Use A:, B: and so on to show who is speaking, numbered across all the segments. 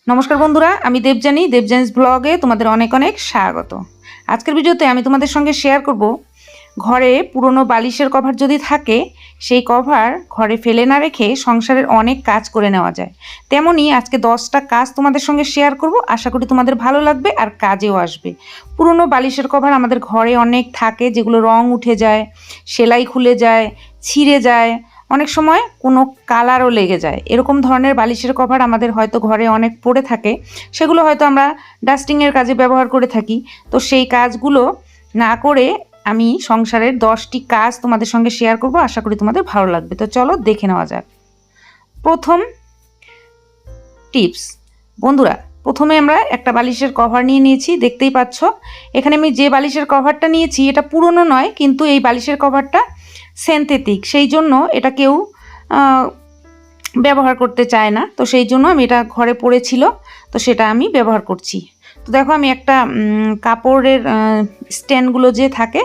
A: নমস্কার বন্ধুরা, আমি দেবজানিস ব্লগে তোমাদের অনেক অনেক স্বাগত। আজকের ভিডিওতে আমি তোমাদের সঙ্গে শেয়ার করব ঘরে পুরনো বালিশের কভার যদি থাকে সেই কভার ঘরে ফেলে না রেখে সংসারের অনেক কাজ করে নেওয়া যায়। তেমনই আজকে 10টা কাজ তোমাদের সঙ্গে শেয়ার করব, আশা করি তোমাদের ভালো লাগবে আর কাজেও আসবে। পুরনো বালিশের কভার আমাদের ঘরে অনেক থাকে, যেগুলো রং উঠে যায়, সেলাই খুলে যায়, ছিঁড়ে যায়, অনেক সময় কোনো কালারও লেগে যায়। এরকম ধরনের বালিশের কভার আমাদের হয়তো ঘরে অনেক পড়ে থাকে, সেগুলো হয়তো আমরা ডাস্টিংয়ের কাজে ব্যবহার করে থাকি। তো সেই কাজগুলো না করে আমি সংসারের 10টি কাজ তোমাদের সঙ্গে শেয়ার করব, আশা করি তোমাদের ভালো লাগবে। তো চলো দেখে নেওয়া যাক। প্রথম টিপস বন্ধুরা, প্রথমে আমরা একটা বালিশের কভার নিয়ে নিয়েছি, দেখতেই পাচ্ছ। এখানে আমি যে বালিশের কভারটা নিয়েছি এটা পুরনো নয়, কিন্তু এই বালিশের কভারটা সিনথেটিক, সেই জন্য এটা কেউ ব্যবহার করতে চায় না। তো সেই জন্য আমি এটা ঘরে পড়েছিল, তো সেটা আমি ব্যবহার করছি। তো দেখো আমি একটা কাপড়ের স্ট্যান্ডগুলো যে থাকে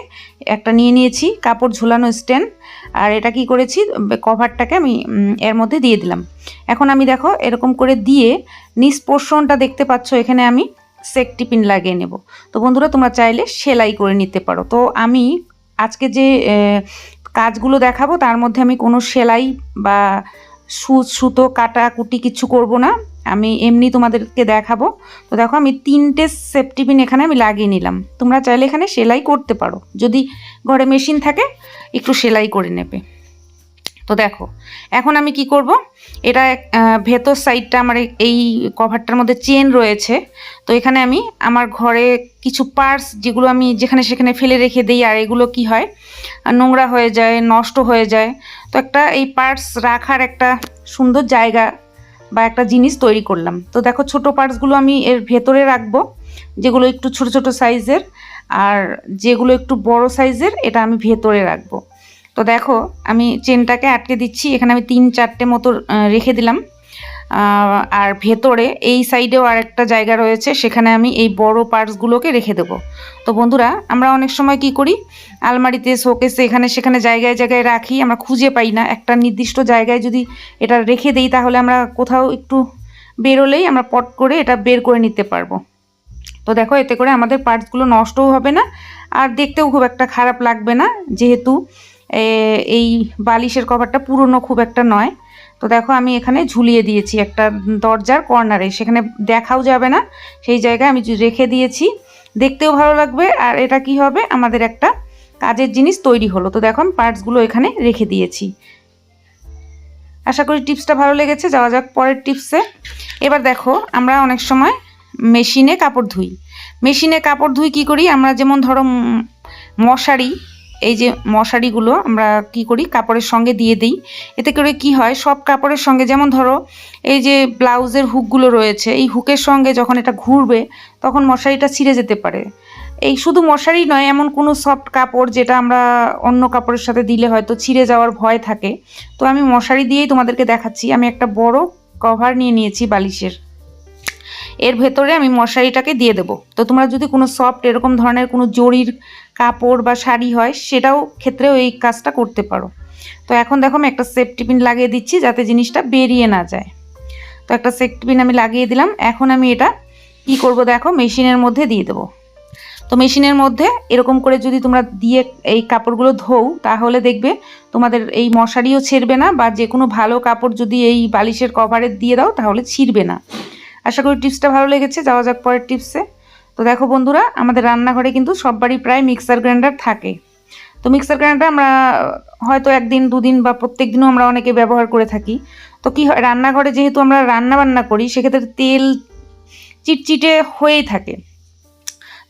A: একটা নিয়ে নিয়েছি, কাপড় ঝোলানো স্ট্যান্ড। আর এটা কি করেছি, কভারটাকে আমি এর মধ্যে দিয়ে দিলাম। এখন আমি দেখো এরকম করে দিয়ে নিচ পোর্শনটা দেখতে পাচ্ছ, এখানে আমি সেফটি পিন লাগিয়ে নেব। তো বন্ধুরা তোমরা চাইলে সেলাই করে নিতে পারো। তো আমি আজকে যে কাজগুলো দেখাবো তার মধ্যে আমি কোনো সেলাই বা সুতো কাটাকুটি কিছু করব না, আমি এমনি তোমাদেরকে দেখাবো। তো দেখো আমি 3টে সেফটি পিন এখানে আমি লাগিয়ে নিলাম। তোমরা চাইলে এখানে সেলাই করতে পারো, যদি ঘরে মেশিন থাকে একটু সেলাই করে নেবে। তো দেখো এখন আমি কি করব, এটা ভেতর সাইডটা আমার এই কভারটার মধ্যে চেন রয়েছে। তো এখানে আমি আমার ঘরে কিছু পার্টস যেগুলো আমি যেখানে সেখানে ফেলে রেখে দিই, আর এগুলো কি হয় নোংরা হয়ে যায়, নষ্ট হয়ে যায়। তো একটা এই পার্টস রাখার একটা সুন্দর জায়গা বা একটা জিনিস তৈরি করলাম। তো দেখো ছোট পার্টসগুলো আমি এর ভেতরে রাখবো, যেগুলো একটু ছোট ছোট সাইজের, আর যেগুলো একটু বড় সাইজের এটা আমি ভেতরে রাখবো। তো দেখো আমি চেনটাকে আটকে দিচ্ছি, এখানে আমি 3-4টে মতো রেখে দিলাম। আর ভেতরে এই সাইডেও আরেকটা জায়গা রয়েছে, সেখানে আমি এই বড় পার্টসগুলোকে রেখে দেবো। তো বন্ধুরা আমরা অনেক সময় কি করি, আলমারিতে শোকেসে এখানে সেখানে জায়গায় জায়গায় রাখি, আমরা খুঁজে পাই না। একটা নির্দিষ্ট জায়গায় যদি এটা রেখে দিই তাহলে আমরা কোথাও একটু বেরোলেই আমরা পট করে এটা বের করে নিতে পারবো। তো দেখো এতে করে আমাদের পার্টসগুলো নষ্টও হবে না, আর দেখতেও খুব একটা খারাপ লাগবে না, যেহেতু এই বালিশের কভারটা পুরনো খুব একটা নয়। তো দেখো আমি এখানে ঝুলিয়ে দিয়েছি একটা দরজার কর্নারে, সেখানে দেখাও যাবে না, সেই জায়গায় আমি রেখে দিয়েছি, দেখতেও ভালো লাগবে। আর এটা কি হবে, আমাদের একটা কাজের জিনিস তৈরি হলো। তো দেখো আমি পার্টসগুলো এখানে রেখে দিয়েছি। আশা করি টিপসটা ভালো লেগেছে। যাওয়া যাক পরের টিপসে। এবার দেখো আমরা অনেক সময় মেশিনে কাপড় ধুই কী করি আমরা, যেমন ধরো মশারি, এই যে মশারিগুলো আমরা কি করি কাপড়ের সঙ্গে দিয়ে দিই। এতে করে কি হয়, সব কাপড়ের সঙ্গে, যেমন ধরো এই যে ব্লাউজের হুকগুলো রয়েছে, এই হুকের সঙ্গে যখন এটা ঘুরবে তখন মশারিটা ছিঁড়ে যেতে পারে। এই শুধু মশারি নয়, এমন কোনো সফট কাপড় যেটা আমরা অন্য কাপড়ের সাথে দিলে হয়তো ছিঁড়ে যাওয়ার ভয় থাকে। তো আমি মশারি দিয়েই তোমাদেরকে দেখাচ্ছি। আমি একটা বড় কভার নিয়ে নিয়েছি বালিশের, এর ভেতরে আমি মশারিটাকে দিয়ে দেবো। তো তোমরা যদি কোনো সফট এরকম ধরনের কোনো জরির কাপড় বা শাড়ি হয়, সেটাও ক্ষেত্রেও এই কাজটা করতে পারো। তো এখন দেখো আমি একটা সেফটি পিন লাগিয়ে দিচ্ছি যাতে জিনিসটা বেরিয়ে না যায়। তো একটা সেফটি পিন আমি লাগিয়ে দিলাম। এখন আমি এটা কি করব, দেখো মেশিনের মধ্যে দিয়ে দেবো। তো মেশিনের মধ্যে এরকম করে যদি তোমরা দিয়ে এই কাপড়গুলো ধোও, তাহলে দেখবে তোমাদের এই মশারিও ছিঁড়বে না, বা যে কোনো ভালো কাপড় যদি এই বালিশের কভারে দিয়ে দাও তাহলে ছিঁড়বে না। আশা করি টিপসটা ভালো লেগেছে। যাওয়া যাক পরের টিপসে। তো দেখো বন্ধুরা, আমাদের রান্নাঘরে কিন্তু সব বাড়ি প্রায় মিক্সার গ্রাইন্ডার থাকে। তো মিক্সার গ্রাইন্ডার আমরা হয়তো একদিন দুদিন বা প্রত্যেক দিনও আমরা অনেকে ব্যবহার করে থাকি। তো কি হয়, রান্নাঘরে যেহেতু আমরা রান্না বান্না করি, সেক্ষেত্রে তেল চিটচিটে হয়েই থাকে।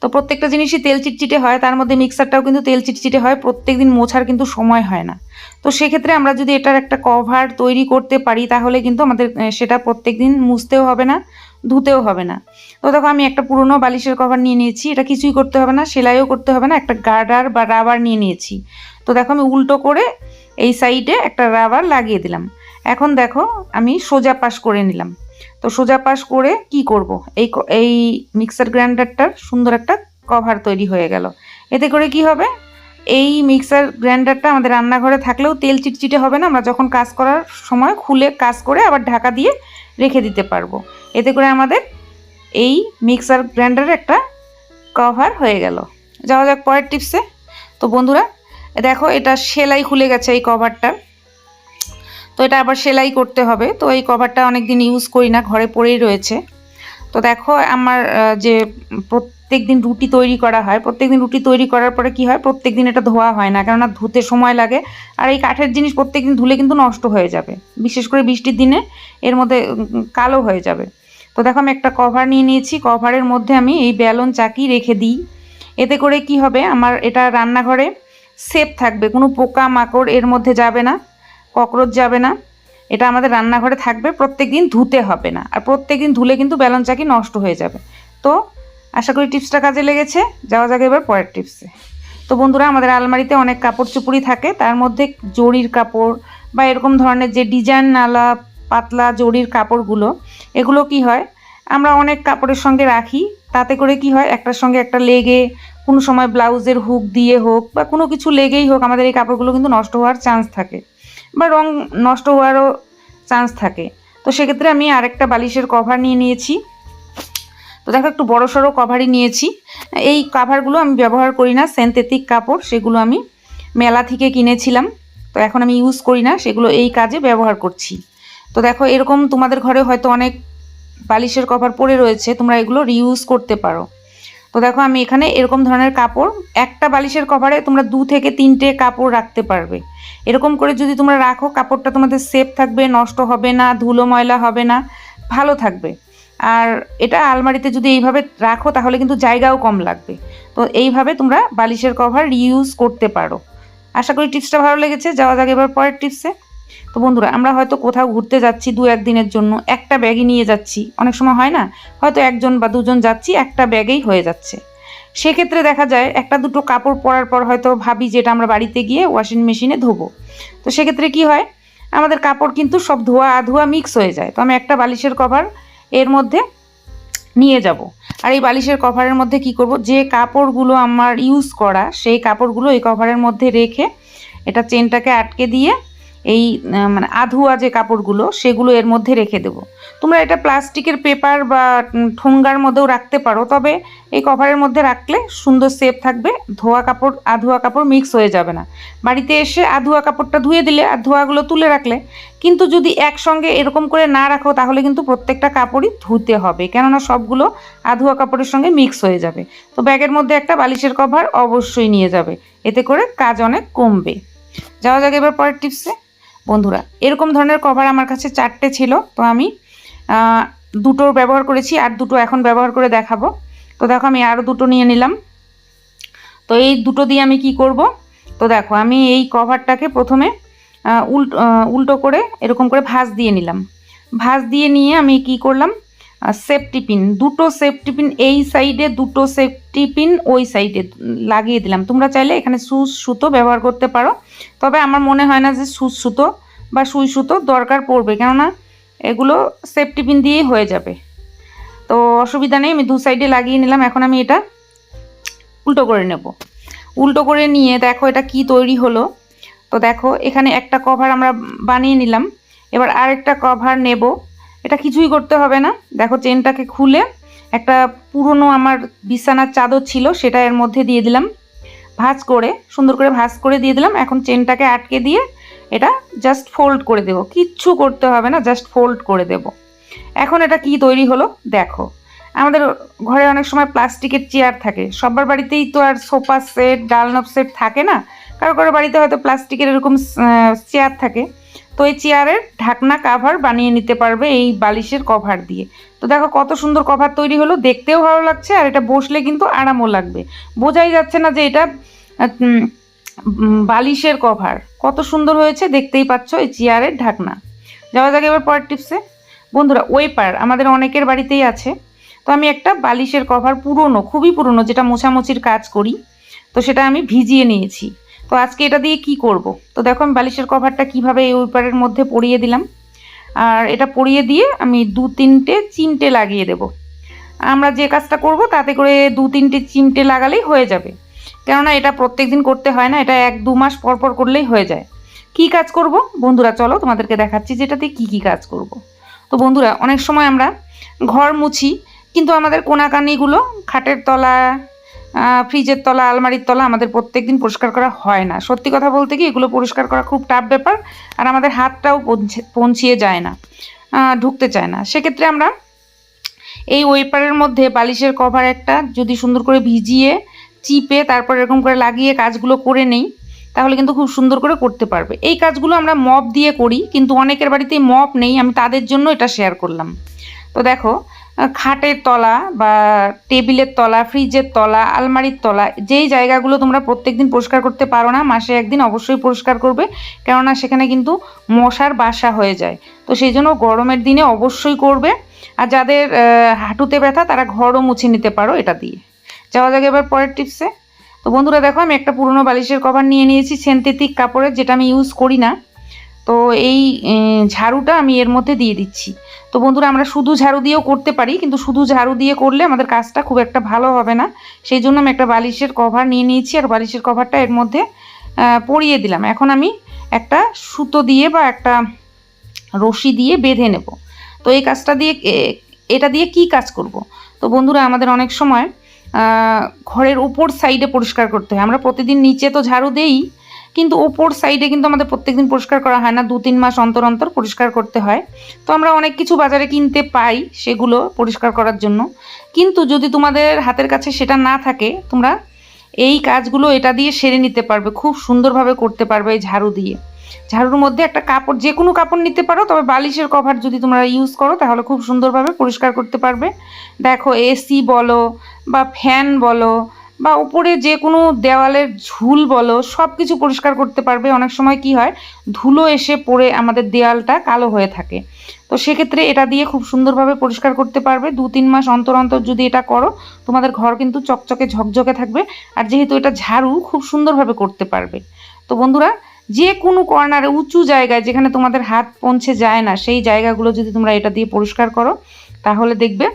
A: তো প্রত্যেকটা জিনিসই তেল চিটচিটে হয়, তার মধ্যে মিক্সারটাও কিন্তু তেল চিটচিটে হয়, প্রত্যেক দিন মোছার কিন্তু সময় হয় না। তো সেক্ষেত্রে আমরা যদি এটার একটা কভার তৈরি করতে পারি, তাহলে কিন্তু আমাদের সেটা প্রত্যেক দিন মুছতেও হবে না, ধুতেও হবে না। তো দেখো আমি একটা পুরনো বালিশের কভার নিয়ে নিয়েছি, এটা কিছুই করতে হবে না, সেলাইও করতে হবে না, একটা গার্ডার বা রাবার নিয়ে নিয়েছি। তো দেখো আমি উল্টো করে এই সাইডে একটা রাবার লাগিয়ে দিলাম। এখন দেখো আমি সোজা পাশ করে নিলাম। তো সোজা পাশ করে কি করব, এই মিক্সার গ্রাইন্ডারটার সুন্দর একটা কভার তৈরি হয়ে গেল। এতে করে কি হবে, এই মিক্সার গ্রাইন্ডারটা আমাদের রান্নাঘরে থাকলেও তেল চিটচিটে হবে না, আমরা যখন কাজ করার সময় খুলে কাজ করে আবার ঢাকা দিয়ে রেখে দিতে পারবো। এতে করে আমাদের এই মিক্সার গ্রাইন্ডারের একটা কভার হয়ে গেল। যাওয়া যাক পরের টিপসে। তো বন্ধুরা দেখো, এটা সেলাই খুলে গেছে এই কভারটার, তো এটা আবার সেলাই করতে হবে। তো এই কভারটা অনেক দিন ইউজ করি না, ঘরে পড়েই রয়েছে। তো দেখো আমার যে প্রত্যেক দিন রুটি তৈরি করা হয়, প্রত্যেক দিন রুটি তৈরি করার পরে কি হয়, প্রত্যেক দিন এটা ধোয়া হয় না, কেননা ধুতে সময় লাগে। আর এই কাঠের জিনিস প্রত্যেক দিন ধুলে কিন্তু নষ্ট হয়ে যাবে, বিশেষ করে বৃষ্টির দিনে এর মধ্যে কালো হয়ে যাবে। তো দেখো আমি একটা কভার নিয়ে নিয়েছি, কভারের মধ্যে আমি এই বেলন চাকি রেখে দিই। এতে করে কি হবে, আমার এটা রান্নাঘরে সেফ থাকবে, কোনো পোকা মাকড় এর মধ্যে যাবে না, ককরোচ যাবে না। এটা আমাদের রান্নাঘরে থাকবে, প্রত্যেক দিন ধুতে হবে না, আর প্রত্যেক দিন ধুলে কিন্তু বেলন চাকি নষ্ট হয়ে যাবে। তো আশা করি টিপসটা কাজে লেগেছে। যাওয়া যাক এবার পরের টিপসে। তো বন্ধুরা আমাদের আলমারিতে অনেক কাপড় চুপড়ি থাকে, তার মধ্যে জরির কাপড় বা এরকম ধরনের যে ডিজাইনওয়ালা পাতলা জরির কাপড়গুলো, এগুলো কি হয়, আমরা অনেক কাপড়ের সঙ্গে রাখি, তাতে করে কি হয়, একটার সঙ্গে একটা লেগে কোনো সময় ব্লাউজের হুক দিয়ে হোক বা কোনো কিছু লেগেই হোক, আমাদের এই কাপড়গুলো কিন্তু নষ্ট হওয়ার চান্স থাকে বা রং নষ্ট হওয়ারও চান্স থাকে। তো সেক্ষেত্রে আমি আরেকটা বালিশের কভার নিয়ে নিয়েছি। তো দেখো একটু বড় সড়ো কভারই নিয়েছি। এই কভারগুলো আমি ব্যবহার করি না, সিনথেটিক কাপড়, সেগুলো আমি মেলা থেকে কিনেছিলাম, তো এখন আমি ইউজ করি না, সেগুলো এই কাজে ব্যবহার করছি। তো দেখো এরকম তোমাদের ঘরে হয়তো অনেক বালিশের কভার পড়ে রয়েছে, তোমরা এগুলো রিউজ করতে পারো। তো দেখো আমি এখানে এরকম ধরনের কাপড়, একটা বালিশের কভারে তোমরা 2 থেকে 3টে কাপড় রাখতে পারবে। এরকম করে যদি তোমরা রাখো, কাপড়টা তোমাদের সেফ থাকবে, নষ্ট হবে না, ধুলো ময়লা হবে না, ভালো থাকবে। আর এটা আলমারিতে যদি এইভাবে রাখো তাহলে কিন্তু জায়গাও কম লাগবে। তো এইভাবে তোমরা বালিশের কভার রিউজ করতে পারো। আশা করি টিপসটা ভালো লেগেছে। যাওয়া যাক এবার পরের টিপসে। তো বন্ধুরা আমরা হয়তো কোথাও ঘুরতে যাচ্ছি 2-1 দিনের জন্য, একটা ব্যাগই নিয়ে যাচ্ছি, অনেক সময় হয় না, হয়তো 1জন বা 2জন যাচ্ছি, একটা ব্যাগেই হয়ে যাচ্ছে। সেক্ষেত্রে দেখা যায় একটা দুটো কাপড় পরার পর হয়তো ভাবি যেটা আমরা বাড়িতে গিয়ে ওয়াশিং মেশিনে ধোবো। তো সেক্ষেত্রে কি হয়, আমাদের কাপড় কিন্তু সব ধোয়া আধোয়া মিক্স হয়ে যায়। তো আমি একটা বালিশের কভার এর মধ্যে নিয়ে যাব, আর এই বালিশের কভারের মধ্যে কি করব, যে কাপড়গুলো আমার ইউজ করা সেই কাপড়গুলো এই কভারের মধ্যে রেখে এটা চেনটাকে আটকে দিয়ে এই মানে আধুয়া যে কাপড়গুলো সেগুলো এর মধ্যে রেখে দেবো। তোমরা এটা প্লাস্টিকের পেপার বা ঠোঙ্গার মধ্যেও রাখতে পারো, তবে এই কভারের মধ্যে রাখলে সুন্দর সেফ থাকবে, ধোয়া কাপড় আধোয়া কাপড় মিক্স হয়ে যাবে না। বাড়িতে এসে আধোয়া কাপড়টা ধুয়ে দিলে আর ধোয়াগুলো তুলে রাখলে, কিন্তু যদি একসঙ্গে এরকম করে না রাখো তাহলে কিন্তু প্রত্যেকটা কাপড়ই ধুতে হবে, কেননা সবগুলো আধোয়া কাপড়ের সঙ্গে মিক্স হয়ে যাবে। তো ব্যাগের মধ্যে একটা বালিশের কভার অবশ্যই নিয়ে যাবে, এতে করে কাজ অনেক কমবে। যাওয়া যাক এবার পরের টিপসে। বন্ধুরা এরকম ধরনের কভার আমার কাছে 4টে ছিল, তো আমি 2টো ব্যবহার করেছি, আর 2টো এখন ব্যবহার করে দেখাবো। তো দেখো আমি আরও 2টো নিয়ে নিলাম। তো এই 2টো দিয়ে আমি কি করব, তো দেখো আমি এই কভারটাকে প্রথমে উল্টো করে এরকম করে ভাঁজ দিয়ে নিলাম। ভাঁজ দিয়ে নিয়ে আমি কি করলাম, সেফটি পিন, 2টো সেফটি পিন এই সাইডে, 2টো সেফটি পিন ওই সাইডে লাগিয়ে দিলাম। তোমরা চাইলে এখানে সুচ সুতো ব্যবহার করতে পারো, তবে আমার মনে হয় না যে সুচ সুতো বা সুই সুতো দরকার পড়বে, কেননা এগুলো সেফটি পিন দিয়েই হয়ে যাবে। তো অসুবিধা নেই, আমি 2 সাইডে লাগিয়ে নিলাম। এখন আমি এটা উল্টো করে নেব। উল্টো করে নিয়ে দেখো এটা কি তৈরি হলো। তো দেখো এখানে একটা কভার আমরা বানিয়ে নিলাম, এবার আরেকটা কভার নেব। এটা কিছুই করতে হবে না, দেখো চেনটাকে খুলে একটা পুরনো আমার বিছানার চাদর ছিল সেটা এর মধ্যে দিয়ে দিলাম, ভাঁজ করে সুন্দর করে ভাঁজ করে দিয়ে দিলাম। এখন চেনটাকে আটকে দিয়ে এটা জাস্ট ফোল্ড করে দেব, কিচ্ছু করতে হবে না, জাস্ট ফোল্ড করে দেব। এখন এটা কি তৈরি হলো দেখো, আমাদের ঘরে অনেক সময় প্লাস্টিকের চেয়ার থাকে, সবার বাড়িতেই তো আর সোফা সেট ডালনব সেট থাকে না, কারো কারো বাড়িতে হয়তো প্লাস্টিকের এরকম চেয়ার থাকে। তো এই চেয়ারের ঢাকনা কাভার বানিয়ে নিতে পারবে এই বালিশের কভার দিয়ে। তো দেখো কত সুন্দর কভার তৈরি হলো, দেখতেও ভালো লাগছে আর এটা বসলে কিন্তু আরামও লাগবে। বোঝাই যাচ্ছে না যে এটা বালিশের কভার, কত সুন্দর হয়েছে দেখতেই পাচ্ছ এই চেয়ারের ঢাকনা। যাওয়া যাক এবার পরের টিপসে। বন্ধুরা ওয়েপার আমাদের অনেকের বাড়িতেই আছে, তো আমি একটা বালিশের কভার পুরনো, খুবই পুরনো, যেটা মোছামুছির কাজ করি, তো সেটা আমি ভিজিয়ে নিয়েছি। তো আজকে এটা দিয়ে কি করব, তো দেখো আমি বালিশের কভারটা কিভাবে এই ওয়েপারের মধ্যে পরিয়ে দিলাম, আর এটা পরিয়ে দিয়ে আমি 2-3টে চিমটে লাগিয়ে দেব। আমরা যে কাজটা করব তাতে করে 2-3টে চিমটে লাগালেই হয়ে যাবে, কেননা এটা প্রত্যেক দিন করতে হয় না, এটা 1-2 মাস পর পর করলেই হয়ে যায়। কি কাজ করব বন্ধুরা, চলো তোমাদেরকে দেখাচ্ছি যেটাতে কি কি কাজ করব। তো বন্ধুরা অনেক সময় আমরা ঘর মুছি, কিন্তু আমাদের কোনাকানিগুলো খাটের তলা, ফ্রিজের তলা, আলমারির তলা আমাদের প্রত্যেক দিন পরিষ্কার করা হয় না। সত্যি কথা বলতে কি এগুলো পরিষ্কার করা খুব টাফ ব্যাপার, আর আমাদের হাতটাও পৌঁছিয়ে যায় না, ঢুকতে চায় না। সেক্ষেত্রে আমরা এই ওয়েপারের মধ্যে বালিশের কভার একটা যদি সুন্দর করে ভিজিয়ে চিপে তারপর এরকম করে লাগিয়ে কাজগুলো করে নেই, তাহলে কিন্তু খুব সুন্দর করে করতে পারবে। এই কাজগুলো আমরা মপ দিয়ে করি, কিন্তু অনেকের বাড়িতেই মপ নেই, আমি তাদের জন্য এটা শেয়ার করলাম। তো দেখো, খাটের তলা বা টেবিলের তলা, ফ্রিজের তলা, আলমারির তলা, যেই জায়গাগুলো তোমরা প্রত্যেকদিন পরিষ্কার করতে পারো না, মাসে একদিন অবশ্যই পরিষ্কার করবে, কেননা সেখানে কিন্তু মশার বাসা হয়ে যায়। তো সেই জন্য গরমের দিনে অবশ্যই করবে। আর যাদের হাঁটুতে ব্যথা তারা ঘরও মুছে নিতে পারো এটা দিয়ে। যাওয়া যাক এবার পরের টিপসে। তো বন্ধুরা দেখো, আমি একটা পুরনো বালিশের কভার নিয়ে নিয়েছি সিনথেটিক কাপড়ের, যেটা আমি ইউজ করি না। তো এই ঝাড়ুটা আমি এর মধ্যে দিয়ে দিচ্ছি। তো বন্ধুরা আমরা শুধু ঝাড়ু দিয়েও করতে পারি, কিন্তু শুধু ঝাড়ু দিয়ে করলে আমাদের কাজটা খুব একটা ভালো হবে না। সেই জন্য আমি একটা বালিশের কভার নিয়ে নিয়েছি, আর বালিশের কভারটা এর মধ্যে পরিয়ে দিলাম। এখন আমি একটা সুতো দিয়ে বা একটা রশি দিয়ে বেঁধে নেব। তো এই কাজটা দিয়ে, এটা দিয়ে কি কাজ করব? তো বন্ধুরা আমাদের অনেক সময় ঘরের উপর সাইডে পরিষ্কার করতে হয়। আমরা প্রতিদিন নিচে তো ঝাড়ু দেই, কিন্তু ওপর সাইডে কিন্তু আমাদের প্রত্যেকদিন পরিষ্কার করা হয় না, 2-3 মাস অন্তর অন্তর পরিষ্কার করতে হয়। তো আমরা অনেক কিছু বাজারে কিনতে পাই সেগুলো পরিষ্কার করার জন্য, কিন্তু যদি তোমাদের হাতের কাছে সেটা না থাকে, তোমরা এই কাজগুলো এটা দিয়ে সেরে নিতে পারবে, খুব সুন্দরভাবে করতে পারবে এই ঝাড়ু দিয়ে। ঝাড়ুর মধ্যে একটা কাপড়, যে কোনো কাপড় নিতে পারো, তবে বালিশের কভার যদি তোমরা ইউজ করো তাহলে খুব সুন্দরভাবে পরিষ্কার করতে পারবে। দেখো, এসি বলো বা ফ্যান বলো বা উপরে যে কোনো দেওয়ালের ঝুল বলো, সব কিছু পরিষ্কার করতে পারবে। অনেক সময় কি হয়, ধুলো এসে পড়ে আমাদের দেওয়ালটা কালো হয়ে থাকে। তো সেক্ষেত্রে এটা দিয়ে খুব সুন্দরভাবে পরিষ্কার করতে পারবে। 2-3 মাস অন্তর অন্তর যদি এটা করো, তোমাদের ঘর কিন্তু চকচকে ঝকঝকে থাকবে। আর যেহেতু এটা ঝাড়ু, খুব সুন্দরভাবে করতে পারবে। তো বন্ধুরা, যে কোনো কর্নারে, উঁচু জায়গায় যেখানে তোমাদের হাত পৌঁছে যায় না, সেই জায়গাগুলো যদি তোমরা এটা দিয়ে পরিষ্কার করো, তাহলে দেখবে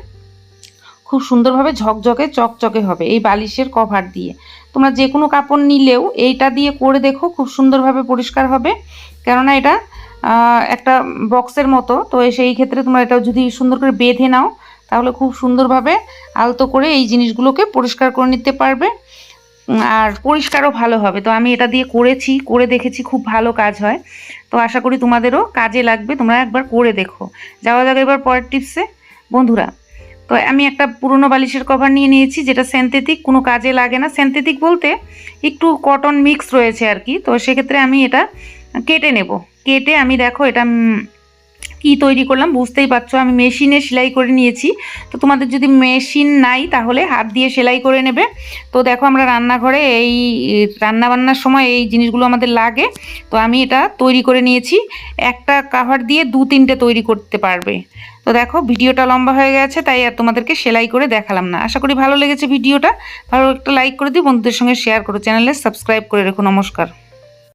A: খুব সুন্দরভাবে ঝকঝকে চকচকে হবে এই বালিশের কভার দিয়ে। তোমরা যে কোনো কাপড় নিলেও এইটা দিয়ে করে দেখো, খুব সুন্দরভাবে পরিষ্কার হবে। কেননা এটা একটা বক্সের মতো, তো সেই ক্ষেত্রে তোমরা এটা যদি সুন্দর করে বেঁধে নাও, তাহলে খুব সুন্দরভাবে আলতো করে এই জিনিসগুলোকে পরিষ্কার করে নিতে পারবে, আর পরিষ্কারও ভালো হবে। তো আমি এটা দিয়ে করে দেখেছি, খুব ভালো কাজ হয়। তো আশা করি তোমাদেরও কাজে লাগবে, তোমরা একবার করে দেখো। যাওয়া যাবে এবার পরের টিপসে। বন্ধুরা, তো আমি একটা পুরনো বালিশের কভার নিয়ে নিয়েছি, যেটা সিনথেটিক, কোনো কাজে লাগে না। সিনথেটিক বলতে একটু কটন মিক্স রয়েছে আর কি। তো সেক্ষেত্রে আমি এটা কেটে নেব। কেটে আমি দেখো এটা কি তৈরি করলাম বুঝতেই পারছো, আমি মেশিনে সেলাই করে নিয়েছি। তো তোমাদের যদি মেশিন নাই তাহলে হাত দিয়ে সেলাই করে নেবে। তো দেখো, আমরা রান্নাঘরে এই রান্নাবান্নার সময় এই জিনিসগুলো আমাদের লাগে। তো আমি এটা তৈরি করে নিয়েছি। একটা কাভার দিয়ে 2-3টে তৈরি করতে পারবে। তো দেখো, ভিডিওটা লম্বা হয়ে গেছে, তাই আর তোমাদেরকে সেলাই করে দেখালাম না। আশা করি ভালো লেগেছে ভিডিওটা। ভালো একটা লাইক করে দিও, বন্ধুদের সঙ্গে শেয়ার করো, চ্যানেলে সাবস্ক্রাইব করে রেখো। নমস্কার।